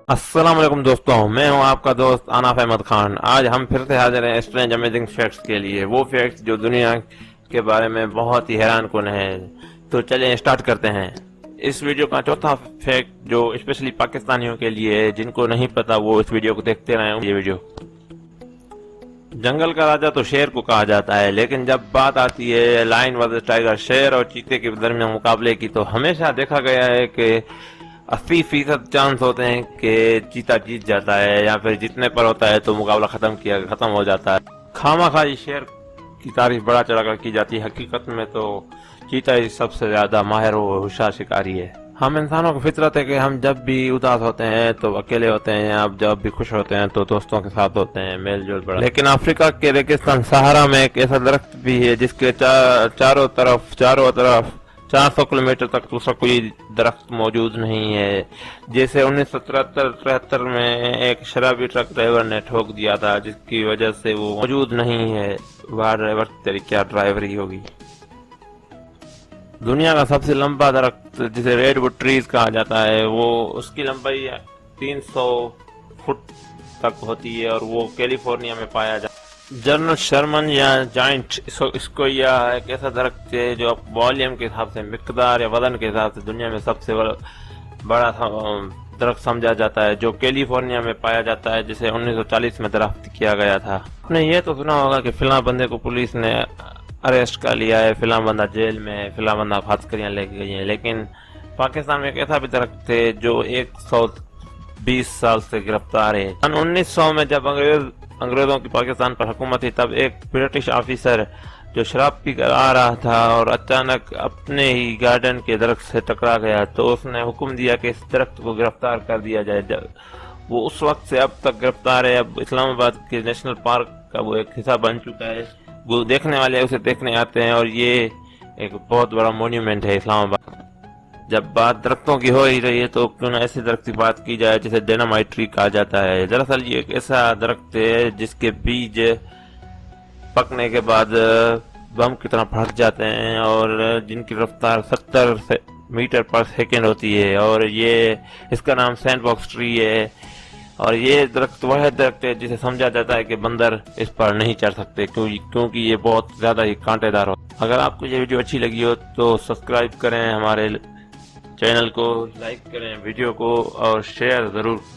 السلام علیکم دوستوں، میں ہوں آپ کا دوست اناف احمد خان۔ آج ہم پھر سے حاضر ہیں اسٹرینج امیزنگ فیکٹس کے لیے، وہ فیکٹس جو دنیا کے بارے میں بہت ہی حیران کن ہے۔ تو چلیں اسٹارٹ کرتے ہیں۔ اس ویڈیو کا چوتھا فیکٹ جو اسپیشلی پاکستانیوں کے لیے ہے، جن کو نہیں پتا وہ اس ویڈیو کو دیکھتے رہیں۔ یہ ویڈیو جنگل کا راجا تو شیر کو کہا جاتا ہے، لیکن جب بات آتی ہے لائن ورسس ٹائگر، شیر اور چیتے کے درمیان مقابلے کی، تو ہمیشہ دیکھا گیا ہے کہ 80% چانس ہوتے ہیں کہ چیتا جیت جاتا ہے، یا پھر جتنے پر ہوتا ہے تو مقابلہ ختم ہو جاتا ہے۔ خواہ خواہ شیر کی تعریف بڑا چڑھا کر کی جاتی ہے، حقیقت میں تو چیتا ہی سب سے زیادہ ماہر و ہوشیار شکاری ہے۔ ہم انسانوں کو فطرت ہے کہ ہم جب بھی اداس ہوتے ہیں تو اکیلے ہوتے ہیں، یا جب بھی خوش ہوتے ہیں تو دوستوں کے ساتھ ہوتے ہیں، میل جول بڑا۔ لیکن افریقہ کے ریگستان صحرا میں ایک ایسا درخت بھی ہے جس کے چاروں طرف 400 کلومیٹر تک دوسرا کوئی درخت موجود نہیں ہے، جیسے 1973 میں ایک شرابی ٹرک ڈرائیور نے ٹھوک دیا تھا، جس کی وجہ سے وہ موجود نہیں ہے۔ وہ ڈرائیور کی طریقہ ڈرائیوری ہوگی۔ دنیا کا سب سے لمبا درخت جسے ریڈ ووڈ ٹریز کہا جاتا ہے، وہ اس کی لمبائی 300 فٹ تک ہوتی ہے، اور وہ کیلیفورنیا میں پایا جاتا ہے۔ جنرل شرمن یا جائنٹ اسکویا ایک ایسا درخت ہے جو والیوم کے حساب سے، مقدار یا وزن کے حساب سے دنیا میں سب سے بڑا درخت سمجھا جاتا ہے، جو کیلیفورنیا میں پایا جاتا ہے، جسے 1940 میں درخت کیا گیا تھا۔ آپ نے یہ تو سنا ہوگا کہ فلاں بندے کو پولیس نے اریسٹ کر لیا ہے، فلاں بندہ جیل میں ہے، فلاں بندہ پھانسیاں لے کے گئی ہیں، لیکن پاکستان میں ایک ایسا بھی درخت ہے جو 120 سال سے گرفتار ہے۔ 1900 میں جب انگریزوں کی پاکستان پر حکومت تھی، تب ایک برٹش آفیسر جو شراب پی کر آ رہا تھا اور اچانک اپنے ہی گارڈن کے درخت سے ٹکرا گیا، تو اس نے حکم دیا کہ اس درخت کو گرفتار کر دیا جائے۔ وہ اس وقت سے اب تک گرفتار ہے۔ اب اسلام آباد کے نیشنل پارک کا وہ ایک حصہ بن چکا ہے، وہ دیکھنے والے اسے دیکھنے آتے ہیں، اور یہ ایک بہت بڑا مونیومنٹ ہے اسلام آباد۔ جب بات درختوں کی ہو ہی رہی ہے تو کیوں نہ ایسے درخت کی بات کی جائے جسے ڈینامائٹ ٹری کہا جاتا ہے۔ دراصل یہ ایک ایسا درخت ہے جس کے بیج پکنے کے بعد بم کی طرح پھٹ جاتے ہیں، اور جن کی رفتار 70 میٹر پر سیکنڈ ہوتی ہے، اور یہ اس کا نام سینڈ باکس ٹری ہے۔ اور یہ درخت وہ درخت ہے جسے سمجھا جاتا ہے کہ بندر اس پر نہیں چڑھ سکتے، کیونکہ یہ بہت زیادہ ہی کانٹے دار ہو۔ اگر آپ کو یہ ویڈیو اچھی لگی ہو تو سبسکرائب کریں ہمارے چینل کو، لائک کریں ویڈیو کو، اور شیئر ضرور